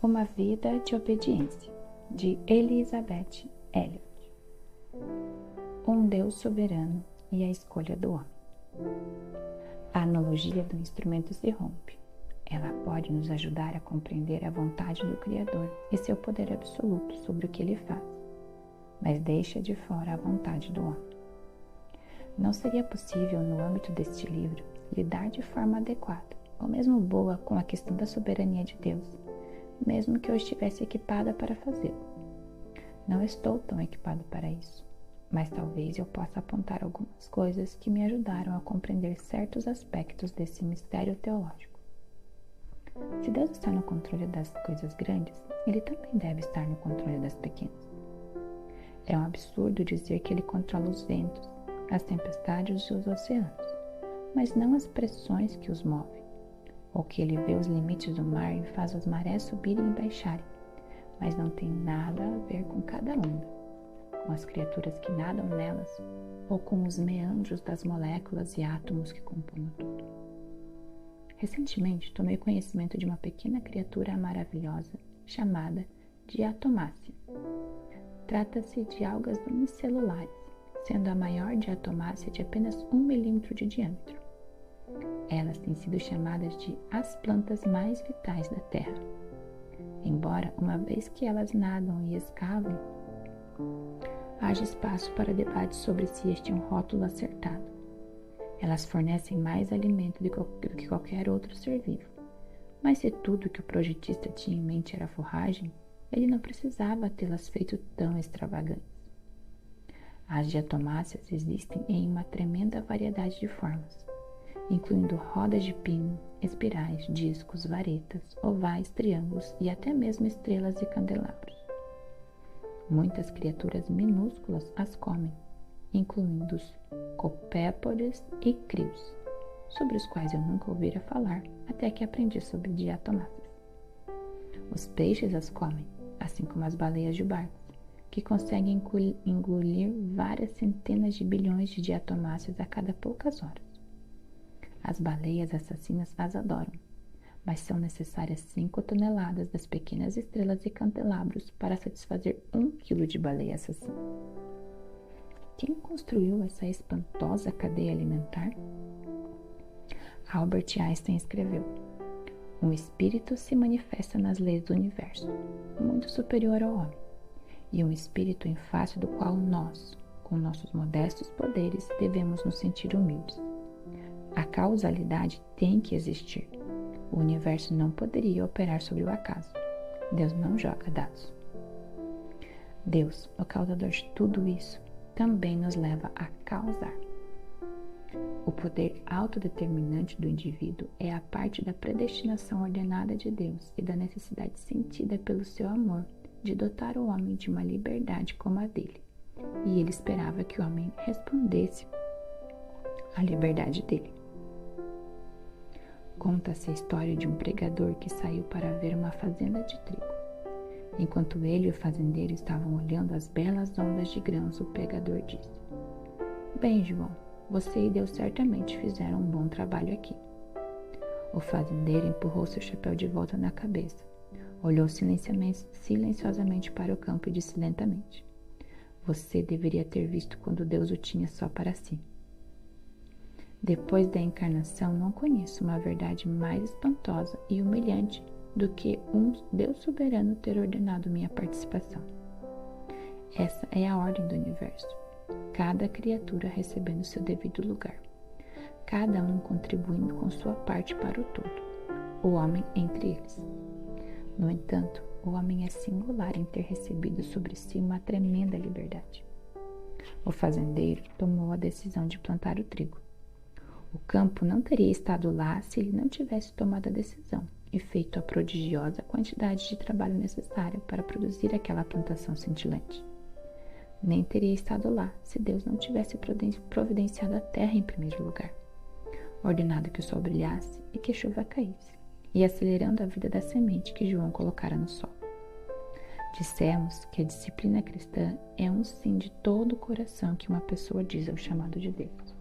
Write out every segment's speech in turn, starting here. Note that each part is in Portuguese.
Uma vida de obediência, de Elizabeth Elliot. Um Deus soberano e a escolha do homem. A analogia do instrumento se rompe. Ela pode nos ajudar a compreender a vontade do Criador e seu poder absoluto sobre o que ele faz, mas deixa de fora a vontade do homem. Não seria possível, no âmbito deste livro, lidar de forma adequada, ou mesmo boa, com a questão da soberania de Deus, mesmo que eu estivesse equipada para fazê-lo. Não estou tão equipado para isso, mas talvez eu possa apontar algumas coisas que me ajudaram a compreender certos aspectos desse mistério teológico. Se Deus está no controle das coisas grandes, Ele também deve estar no controle das pequenas. É um absurdo dizer que Ele controla os ventos, as tempestades e os oceanos, mas não as pressões que os movem, ou que Ele vê os limites do mar e faz as marés subirem e baixarem, mas não tem nada a ver com cada onda, com as criaturas que nadam nelas, ou com os meandros das moléculas e átomos que compõem o todo. Recentemente, tomei conhecimento de uma pequena criatura maravilhosa chamada diatomácea. Trata-se de algas unicelulares, sendo a maior diatomácea de apenas 1 milímetro de diâmetro. Elas têm sido chamadas de as plantas mais vitais da Terra. Embora, uma vez que elas nadam e escavam, haja espaço para debate sobre se este é um rótulo acertado. Elas fornecem mais alimento do que qualquer outro ser vivo. Mas se tudo que o projetista tinha em mente era forragem, ele não precisava tê-las feito tão extravagantes. As diatomáceas existem em uma tremenda variedade de formas, incluindo rodas de pino, espirais, discos, varetas, ovais, triângulos e até mesmo estrelas e candelabros. Muitas criaturas minúsculas as comem, incluindo os copépodes e crios, sobre os quais eu nunca ouvira falar até que aprendi sobre diatomáceas. Os peixes as comem, assim como as baleias de barcos, que conseguem engolir várias centenas de bilhões de diatomáceas a cada poucas horas. As baleias assassinas as adoram, mas são necessárias 5 toneladas das pequenas estrelas e candelabros para satisfazer 1 quilo de baleia assassina. Quem construiu essa espantosa cadeia alimentar? Albert Einstein escreveu: um espírito se manifesta nas leis do universo, muito superior ao homem, e um espírito em face do qual nós, com nossos modestos poderes, devemos nos sentir humildes. A causalidade tem que existir. O universo não poderia operar sobre o acaso. Deus não joga dados. Deus, o causador de tudo isso, também nos leva a causar. O poder autodeterminante do indivíduo é a parte da predestinação ordenada de Deus e da necessidade sentida pelo seu amor de dotar o homem de uma liberdade como a dele. E ele esperava que o homem respondesse à liberdade dele. Conta-se a história de um pregador que saiu para ver uma fazenda de trigo. Enquanto ele e o fazendeiro estavam olhando as belas ondas de grãos, o pregador disse: bem, João, você e Deus certamente fizeram um bom trabalho aqui. O fazendeiro empurrou seu chapéu de volta na cabeça, olhou silenciosamente para o campo e disse lentamente: você deveria ter visto quando Deus o tinha só para si. Depois da encarnação, não conheço uma verdade mais espantosa e humilhante do que um Deus soberano ter ordenado minha participação. Essa é a ordem do universo. Cada criatura recebendo seu devido lugar. Cada um contribuindo com sua parte para o todo. O homem entre eles. No entanto, o homem é singular em ter recebido sobre si uma tremenda liberdade. O fazendeiro tomou a decisão de plantar o trigo. O campo não teria estado lá se ele não tivesse tomado a decisão e feito a prodigiosa quantidade de trabalho necessária para produzir aquela plantação cintilante. Nem teria estado lá se Deus não tivesse providenciado a terra em primeiro lugar, ordenado que o sol brilhasse e que a chuva caísse, e acelerando a vida da semente que João colocara no solo. Dissemos que a disciplina cristã é um sim de todo o coração que uma pessoa diz ao chamado de Deus.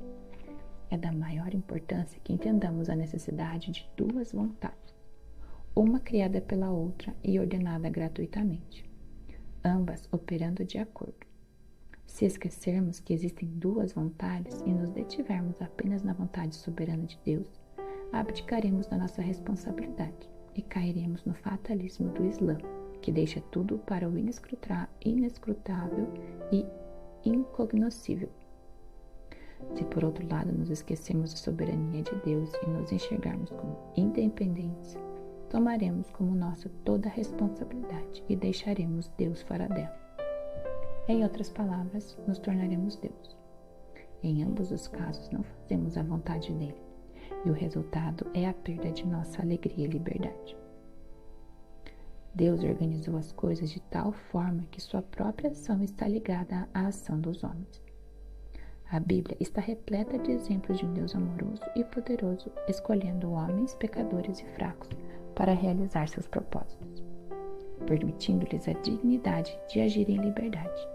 É da maior importância que entendamos a necessidade de 2 vontades, uma criada pela outra e ordenada gratuitamente, ambas operando de acordo. Se esquecermos que existem duas vontades e nos detivermos apenas na vontade soberana de Deus, abdicaremos da nossa responsabilidade e cairemos no fatalismo do Islã, que deixa tudo para o inescrutável e incognoscível. Se por outro lado nos esquecermos da soberania de Deus e nos enxergarmos como independentes, tomaremos como nossa toda a responsabilidade e deixaremos Deus fora dela. Em outras palavras, nos tornaremos Deus. Em ambos os casos, não fazemos a vontade dele, e o resultado é a perda de nossa alegria e liberdade. Deus organizou as coisas de tal forma que sua própria ação está ligada à ação dos homens. A Bíblia está repleta de exemplos de um Deus amoroso e poderoso, escolhendo homens pecadores e fracos para realizar seus propósitos, permitindo-lhes a dignidade de agir em liberdade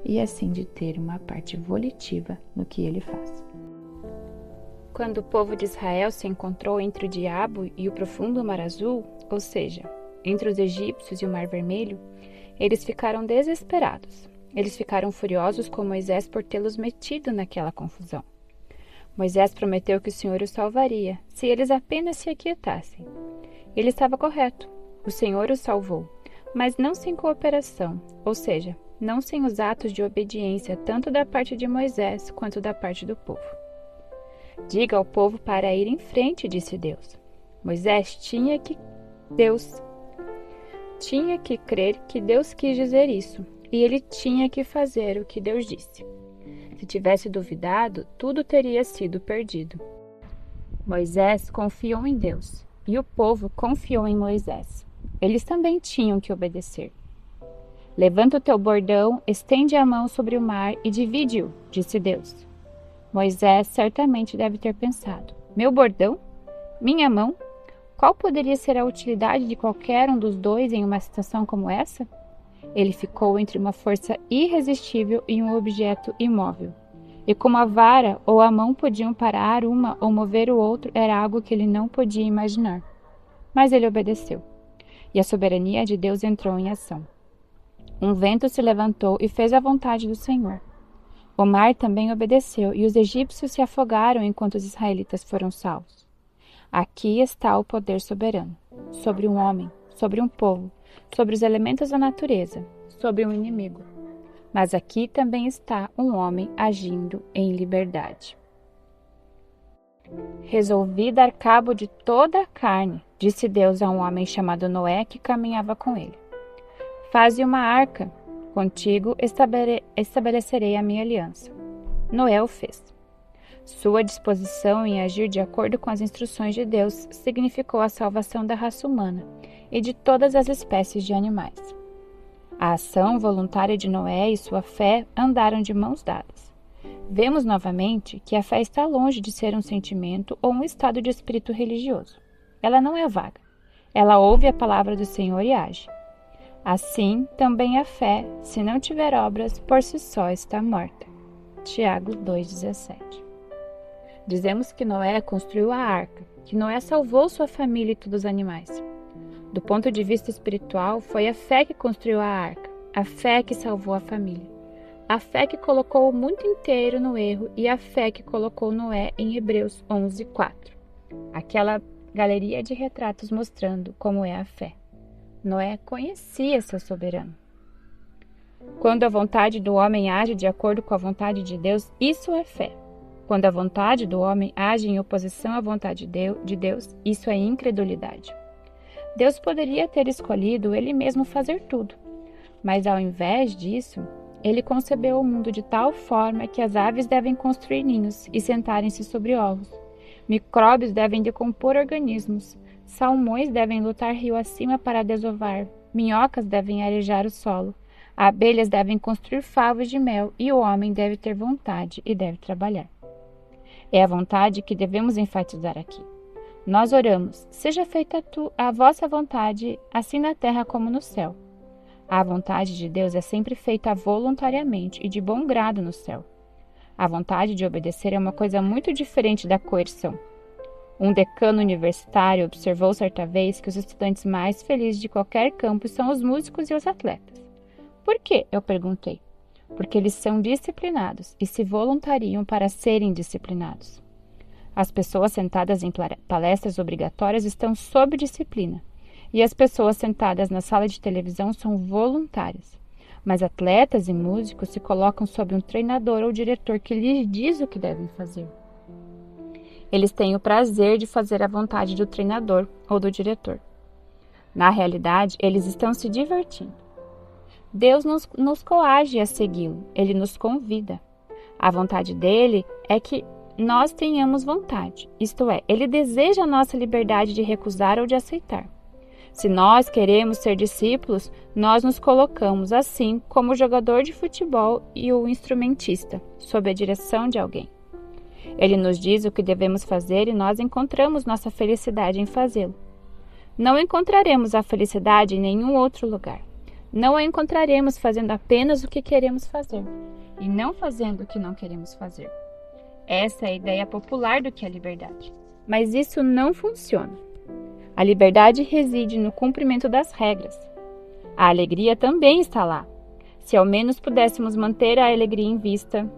e assim de ter uma parte volitiva no que ele faz. Quando o povo de Israel se encontrou entre o diabo e o profundo mar azul, ou seja, entre os egípcios e o mar vermelho, eles ficaram desesperados. Eles ficaram furiosos com Moisés por tê-los metido naquela confusão. Moisés prometeu que o Senhor os salvaria, se eles apenas se aquietassem. Ele estava correto. O Senhor os salvou, mas não sem cooperação, ou seja, não sem os atos de obediência tanto da parte de Moisés quanto da parte do povo. Diga ao povo para ir em frente, disse Deus. Moisés tinha que crer que Deus quis dizer isso, e ele tinha que fazer o que Deus disse. Se tivesse duvidado, tudo teria sido perdido. Moisés confiou em Deus, e o povo confiou em Moisés. Eles também tinham que obedecer. Levanta o teu bordão, estende a mão sobre o mar e divide-o, disse Deus. Moisés certamente deve ter pensado: meu bordão? Minha mão? Qual poderia ser a utilidade de qualquer um dos dois em uma situação como essa? Ele ficou entre uma força irresistível e um objeto imóvel. E como a vara ou a mão podiam parar uma ou mover o outro, era algo que ele não podia imaginar. Mas ele obedeceu. E a soberania de Deus entrou em ação. Um vento se levantou e fez a vontade do Senhor. O mar também obedeceu e os egípcios se afogaram enquanto os israelitas foram salvos. Aqui está o poder soberano, sobre um homem, sobre um povo, sobre os elementos da natureza, sobre um inimigo. Mas aqui também está um homem agindo em liberdade. Resolvi dar cabo de toda a carne, disse Deus a um homem chamado Noé que caminhava com ele. Faze uma arca, contigo estabelecerei a minha aliança. Noé o fez. Sua disposição em agir de acordo com as instruções de Deus significou a salvação da raça humana e de todas as espécies de animais. A ação voluntária de Noé e sua fé andaram de mãos dadas. Vemos novamente que a fé está longe de ser um sentimento ou um estado de espírito religioso. Ela não é vaga. Ela ouve a palavra do Senhor e age. Assim, também a fé, se não tiver obras, por si só está morta. Tiago 2,17. Dizemos que Noé construiu a arca, que Noé salvou sua família e todos os animais. Do ponto de vista espiritual, foi a fé que construiu a arca, a fé que salvou a família, a fé que colocou o mundo inteiro no erro e a fé que colocou Noé em Hebreus 11:4. Aquela galeria de retratos mostrando como é a fé. Noé conhecia seu soberano. Quando a vontade do homem age de acordo com a vontade de Deus, isso é fé. Quando a vontade do homem age em oposição à vontade de Deus, isso é incredulidade. Deus poderia ter escolhido ele mesmo fazer tudo, mas ao invés disso, ele concebeu o mundo de tal forma que as aves devem construir ninhos e sentarem-se sobre ovos. Micróbios devem decompor organismos. Salmões devem lutar rio acima para desovar. Minhocas devem arejar o solo. Abelhas devem construir favos de mel e o homem deve ter vontade e deve trabalhar. É a vontade que devemos enfatizar aqui. Nós oramos: seja feita a vossa vontade, assim na terra como no céu. A vontade de Deus é sempre feita voluntariamente e de bom grado no céu. A vontade de obedecer é uma coisa muito diferente da coerção. Um decano universitário observou certa vez que os estudantes mais felizes de qualquer campus são os músicos e os atletas. Por quê? Eu perguntei. Porque eles são disciplinados e se voluntariam para serem disciplinados. As pessoas sentadas em palestras obrigatórias estão sob disciplina, e as pessoas sentadas na sala de televisão são voluntárias. Mas atletas e músicos se colocam sob um treinador ou diretor que lhes diz o que devem fazer. Eles têm o prazer de fazer a vontade do treinador ou do diretor. Na realidade, eles estão se divertindo. Deus nos coage a segui-lo, ele nos convida. A vontade dele é que nós tenhamos vontade, isto é, ele deseja a nossa liberdade de recusar ou de aceitar. Se nós queremos ser discípulos, nós nos colocamos assim como o jogador de futebol e o instrumentista, sob a direção de alguém. Ele nos diz o que devemos fazer e nós encontramos nossa felicidade em fazê-lo. Não encontraremos a felicidade em nenhum outro lugar. Não a encontraremos fazendo apenas o que queremos fazer e não fazendo o que não queremos fazer. Essa é a ideia popular do que é liberdade. Mas isso não funciona. A liberdade reside no cumprimento das regras. A alegria também está lá. Se ao menos pudéssemos manter a alegria em vista.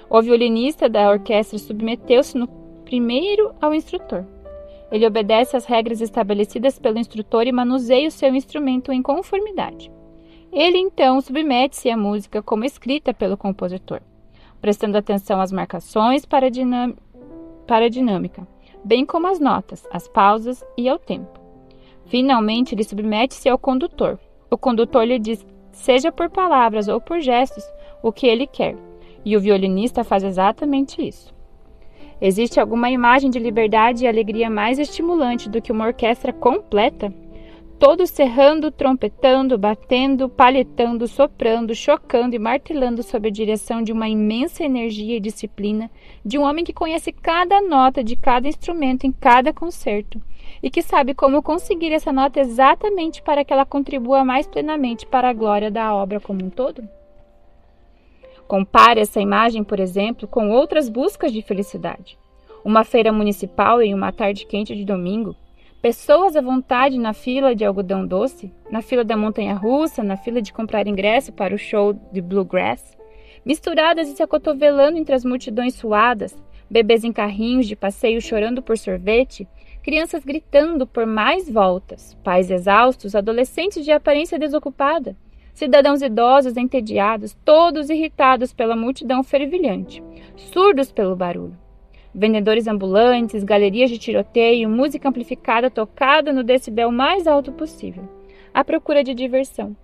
O violinista da orquestra submeteu-se no primeiro ao instrutor. Ele obedece às regras estabelecidas pelo instrutor e manuseia o seu instrumento em conformidade. Ele, então, submete-se à música como escrita pelo compositor, prestando atenção às marcações para a dinâmica, bem como às notas, às pausas e ao tempo. Finalmente, ele submete-se ao condutor. O condutor lhe diz, seja por palavras ou por gestos, o que ele quer, e o violinista faz exatamente isso. Existe alguma imagem de liberdade e alegria mais estimulante do que uma orquestra completa? Todos serrando, trompetando, batendo, palhetando, soprando, chocando e martelando sob a direção de uma imensa energia e disciplina de um homem que conhece cada nota de cada instrumento em cada concerto e que sabe como conseguir essa nota exatamente para que ela contribua mais plenamente para a glória da obra como um todo? Compare essa imagem, por exemplo, com outras buscas de felicidade. Uma feira municipal em uma tarde quente de domingo, pessoas à vontade na fila de algodão doce, na fila da montanha-russa, na fila de comprar ingresso para o show de bluegrass, misturadas e se acotovelando entre as multidões suadas, bebês em carrinhos de passeio chorando por sorvete, crianças gritando por mais voltas, pais exaustos, adolescentes de aparência desocupada, cidadãos idosos entediados, todos irritados pela multidão fervilhante, surdos pelo barulho. Vendedores ambulantes, galerias de tiroteio, música amplificada tocada no decibel mais alto possível, à procura de diversão.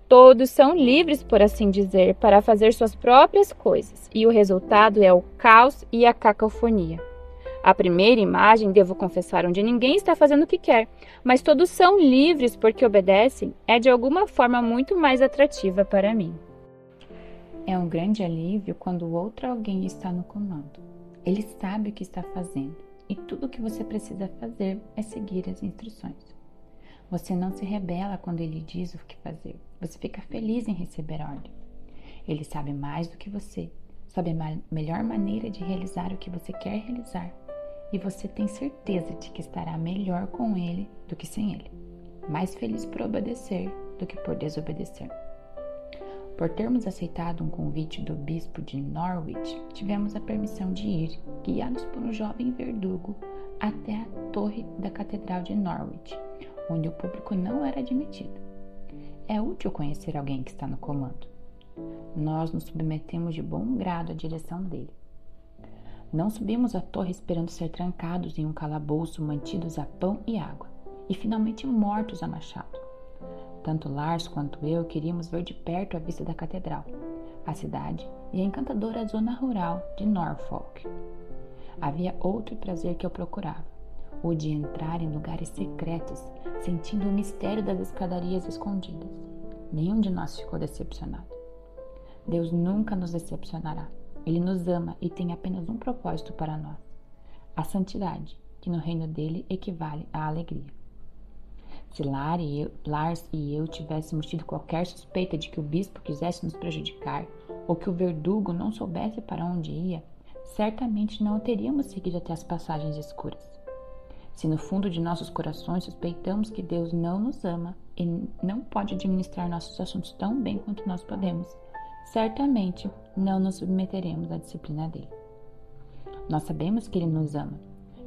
Todos são livres, por assim dizer, para fazer suas próprias coisas, e o resultado é o caos e a cacofonia. A primeira imagem, devo confessar, onde ninguém está fazendo o que quer, mas todos são livres porque obedecem, é de alguma forma muito mais atrativa para mim. É um grande alívio quando o outro alguém está no comando. Ele sabe o que está fazendo e tudo o que você precisa fazer é seguir as instruções. Você não se rebela quando ele diz o que fazer. Você fica feliz em receber ordem. Ele sabe mais do que você, sabe a melhor maneira de realizar o que você quer realizar e você tem certeza de que estará melhor com ele do que sem ele, mais feliz por obedecer do que por desobedecer. Por termos aceitado um convite do bispo de Norwich, tivemos a permissão de ir, guiados por um jovem verdugo, até a torre da Catedral de Norwich, onde o público não era admitido. É útil conhecer alguém que está no comando. Nós nos submetemos de bom grado à direção dele. Não subimos a torre esperando ser trancados em um calabouço, mantidos a pão e água, e finalmente mortos a machado. Tanto Lars quanto eu queríamos ver de perto a vista da catedral, a cidade e a encantadora zona rural de Norfolk. Havia outro prazer que eu procurava, o de entrar em lugares secretos, sentindo o mistério das escadarias escondidas. Nenhum de nós ficou decepcionado. Deus nunca nos decepcionará. Ele nos ama e tem apenas um propósito para nós: a santidade, que no reino dele equivale à alegria. Se Lars e eu tivéssemos tido qualquer suspeita de que o bispo quisesse nos prejudicar ou que o verdugo não soubesse para onde ia, certamente não o teríamos seguido até as passagens escuras. Se no fundo de nossos corações suspeitamos que Deus não nos ama e não pode administrar nossos assuntos tão bem quanto nós podemos, certamente não nos submeteremos à disciplina dele. Nós sabemos que ele nos ama.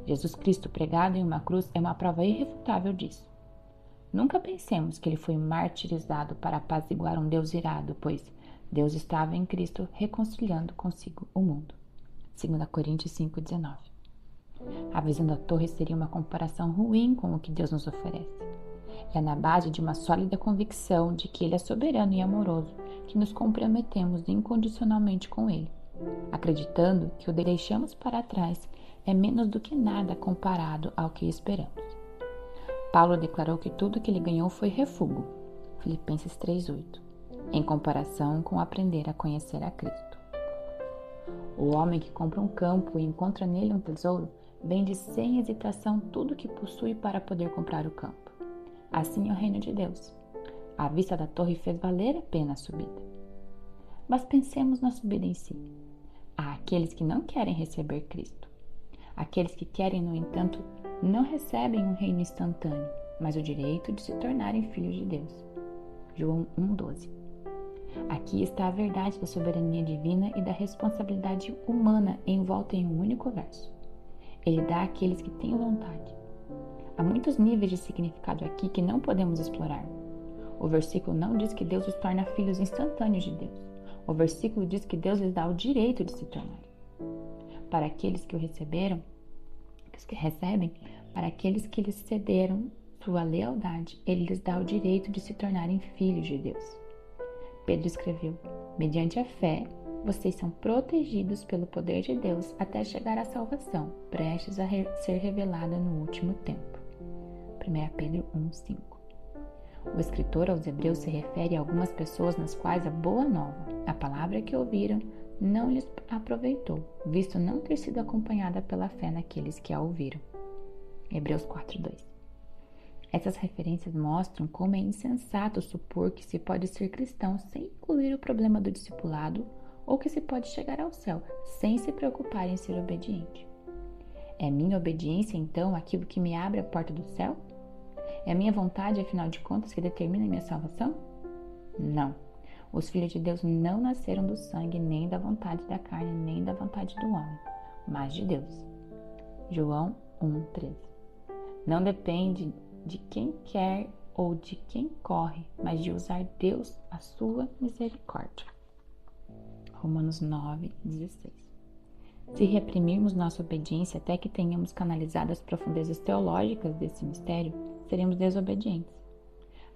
Jesus Cristo pregado em uma cruz é uma prova irrefutável disso. Nunca pensemos que ele foi martirizado para apaziguar um Deus irado, pois Deus estava em Cristo reconciliando consigo o mundo. 2 Coríntios 5,19. A visão da torre seria uma comparação ruim com o que Deus nos oferece. É na base de uma sólida convicção de que ele é soberano e amoroso que nos comprometemos incondicionalmente com ele, acreditando que o que deixamos para trás é menos do que nada comparado ao que esperamos. Paulo declarou que tudo que ele ganhou foi refúgio, Filipenses 3,8, em comparação com aprender a conhecer a Cristo. O homem que compra um campo e encontra nele um tesouro, vende sem hesitação tudo o que possui para poder comprar o campo. Assim é o reino de Deus. A vista da torre fez valer a pena a subida. Mas pensemos na subida em si. Há aqueles que não querem receber Cristo. Aqueles que querem, no entanto, não recebem um reino instantâneo, mas o direito de se tornarem filhos de Deus. João 1,12. Aqui está a verdade da soberania divina e da responsabilidade humana envolta em um único verso. Ele dá àqueles que têm vontade. Há muitos níveis de significado aqui que não podemos explorar. O versículo não diz que Deus os torna filhos instantâneos de Deus. O versículo diz que Deus lhes dá o direito de se tornar. Para aqueles que o receberam, os que recebem, para aqueles que lhes cederam sua lealdade, ele lhes dá o direito de se tornarem filhos de Deus. Pedro escreveu: mediante a fé, vocês são protegidos pelo poder de Deus até chegar à salvação, prestes a ser revelada no último tempo. 1 Pedro 1,5. O escritor aos Hebreus se refere a algumas pessoas nas quais a boa nova, a palavra que ouviram, não lhes aproveitou, visto não ter sido acompanhada pela fé naqueles que a ouviram. Hebreus 4,2. Essas referências mostram como é insensato supor que se pode ser cristão sem incluir o problema do discipulado ou que se pode chegar ao céu sem se preocupar em ser obediente. É minha obediência, então, aquilo que me abre a porta do céu? É a minha vontade, afinal de contas, que determina a minha salvação? Não. Os filhos de Deus não nasceram do sangue, nem da vontade da carne, nem da vontade do homem, mas de Deus. João 1,13. Não depende de quem quer ou de quem corre, mas de usar Deus a sua misericórdia. Romanos 9,16. Se reprimirmos nossa obediência até que tenhamos canalizado as profundezas teológicas desse mistério, seremos desobedientes.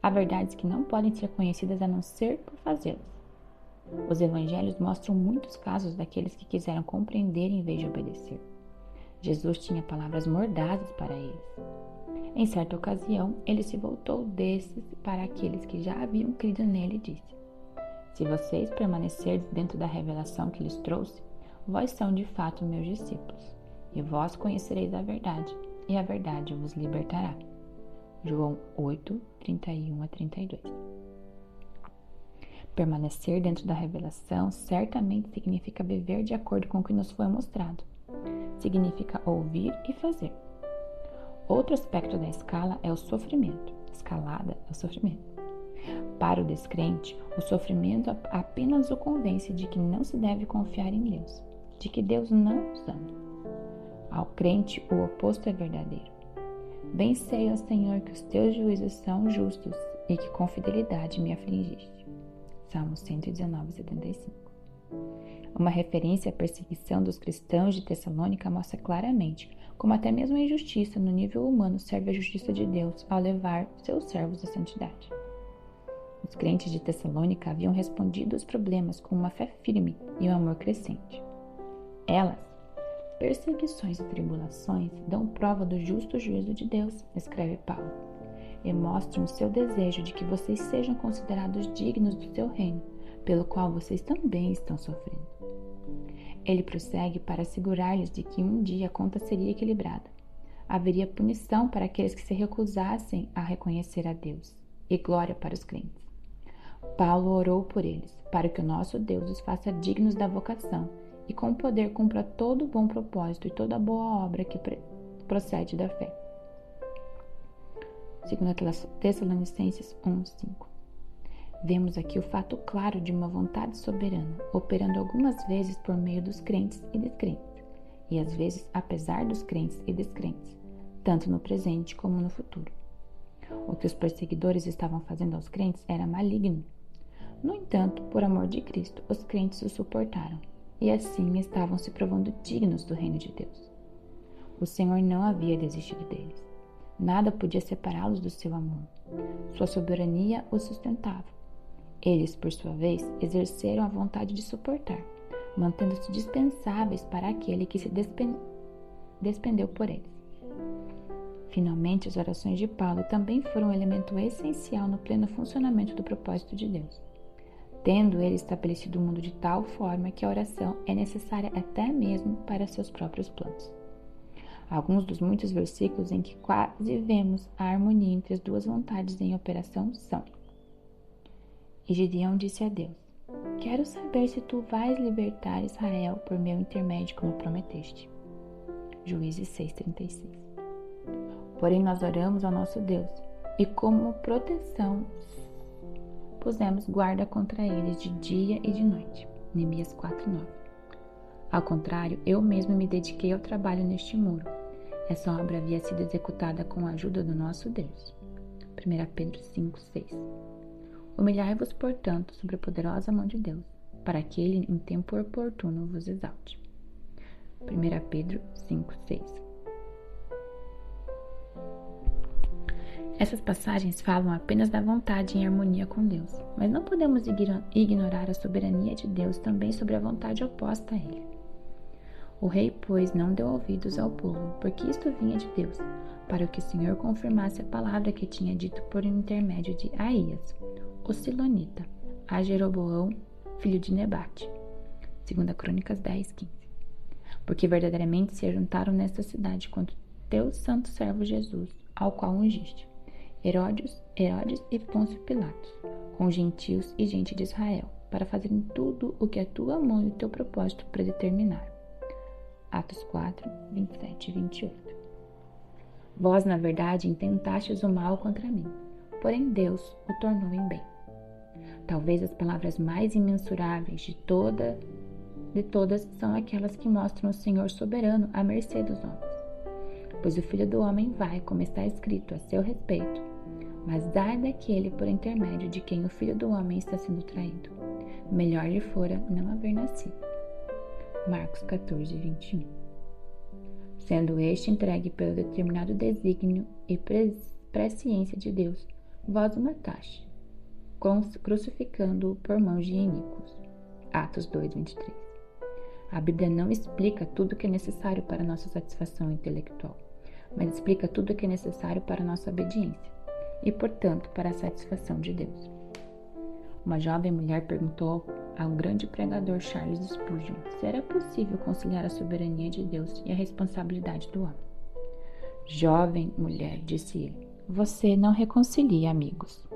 Há verdades que não podem ser conhecidas a não ser por fazê-las. Os evangelhos mostram muitos casos daqueles que quiseram compreender em vez de obedecer. Jesus tinha palavras mordazes para eles. Em certa ocasião, ele se voltou desses para aqueles que já haviam crido nele e disse: se vocês permanecerdes dentro da revelação que lhes trouxe, vós são de fato meus discípulos, e vós conhecereis a verdade, e a verdade vos libertará. João 8, 31 a 32. Permanecer dentro da revelação certamente significa viver de acordo com o que nos foi mostrado. Significa ouvir e fazer. Outro aspecto da escala é o sofrimento. Escalada é o sofrimento. Para o descrente, o sofrimento apenas o convence de que não se deve confiar em Deus, de que Deus não os ama. Ao crente, o oposto é verdadeiro. Bem sei, ó Senhor, que os teus juízos são justos e que com fidelidade me afligiste. Salmos 119, 75. Uma referência à perseguição dos cristãos de Tessalônica mostra claramente como até mesmo a injustiça no nível humano serve à justiça de Deus ao levar seus servos à santidade. Os crentes de Tessalônica haviam respondido aos problemas com uma fé firme e um amor crescente. Elas, perseguições e tribulações, dão prova do justo juízo de Deus, escreve Paulo, e mostram o seu desejo de que vocês sejam considerados dignos do seu reino, pelo qual vocês também estão sofrendo. Ele prossegue para assegurar-lhes de que um dia a conta seria equilibrada. Haveria punição para aqueles que se recusassem a reconhecer a Deus, e glória para os crentes. Paulo orou por eles, para que o nosso Deus os faça dignos da vocação e com poder cumpra todo o bom propósito e toda a boa obra que procede da fé. segundo Tessalonicenses 1:5. Vemos aqui o fato claro de uma vontade soberana, operando algumas vezes por meio dos crentes e descrentes, e às vezes apesar dos crentes e descrentes, tanto no presente como no futuro. O que os perseguidores estavam fazendo aos crentes era maligno. No entanto, por amor de Cristo, os crentes o suportaram, e assim estavam se provando dignos do reino de Deus. O Senhor não havia desistido deles. Nada podia separá-los do seu amor. Sua soberania os sustentava. Eles, por sua vez, exerceram a vontade de suportar, mantendo-se dispensáveis para aquele que se despendeu por eles. Finalmente, as orações de Paulo também foram um elemento essencial no pleno funcionamento do propósito de Deus, tendo ele estabelecido o mundo de tal forma que a oração é necessária até mesmo para seus próprios planos. Alguns dos muitos versículos em que quase vemos a harmonia entre as duas vontades em operação são: E Gideão disse a Deus: Quero saber se tu vais libertar Israel por meu intermédio, como prometeste. Juízes 6:36. Porém, nós oramos ao nosso Deus, e como proteção pusemos guarda contra eles de dia e de noite. Neemias 4:9. Ao contrário, eu mesmo me dediquei ao trabalho neste muro. Essa obra havia sido executada com a ajuda do nosso Deus. 1 Pedro 5:6. Humilhai-vos, portanto, sob a poderosa mão de Deus, para que ele em tempo oportuno vos exalte. 1 Pedro 5:6. Essas passagens falam apenas da vontade em harmonia com Deus, mas não podemos ignorar a soberania de Deus também sobre a vontade oposta a ele. O rei, pois, não deu ouvidos ao povo, porque isto vinha de Deus, para que o Senhor confirmasse a palavra que tinha dito por intermédio de Aías, o Silonita, a Jeroboão, filho de Nebate. 2 Crônicas 10:15. Porque verdadeiramente se ajuntaram nesta cidade contra teu santo servo Jesus, ao qual ungiste, Herodes e Pôncio Pilatos, com gentios e gente de Israel, para fazerem tudo o que a tua mão e o teu propósito predeterminaram. Atos 4, 27 e 28. Vós, na verdade, intentastes o mal contra mim, porém Deus o tornou em bem. Talvez as palavras mais imensuráveis de todas são aquelas que mostram o Senhor soberano à mercê dos homens. Pois o Filho do Homem vai, como está escrito a seu respeito, mas ai daquele por intermédio de quem o Filho do Homem está sendo traído. Melhor lhe fora não haver nascido. Marcos 14:21. Sendo este entregue pelo determinado desígnio e presciência de Deus, vós o mataste, crucificando-o por mãos de iníquos. Atos 2:23. A Bíblia não explica tudo o que é necessário para nossa satisfação intelectual, mas explica tudo o que é necessário para nossa obediência e, portanto, para a satisfação de Deus. Uma jovem mulher perguntou ao grande pregador Charles Spurgeon se era possível conciliar a soberania de Deus e a responsabilidade do homem. Jovem mulher, disse ele, você não reconcilia amigos.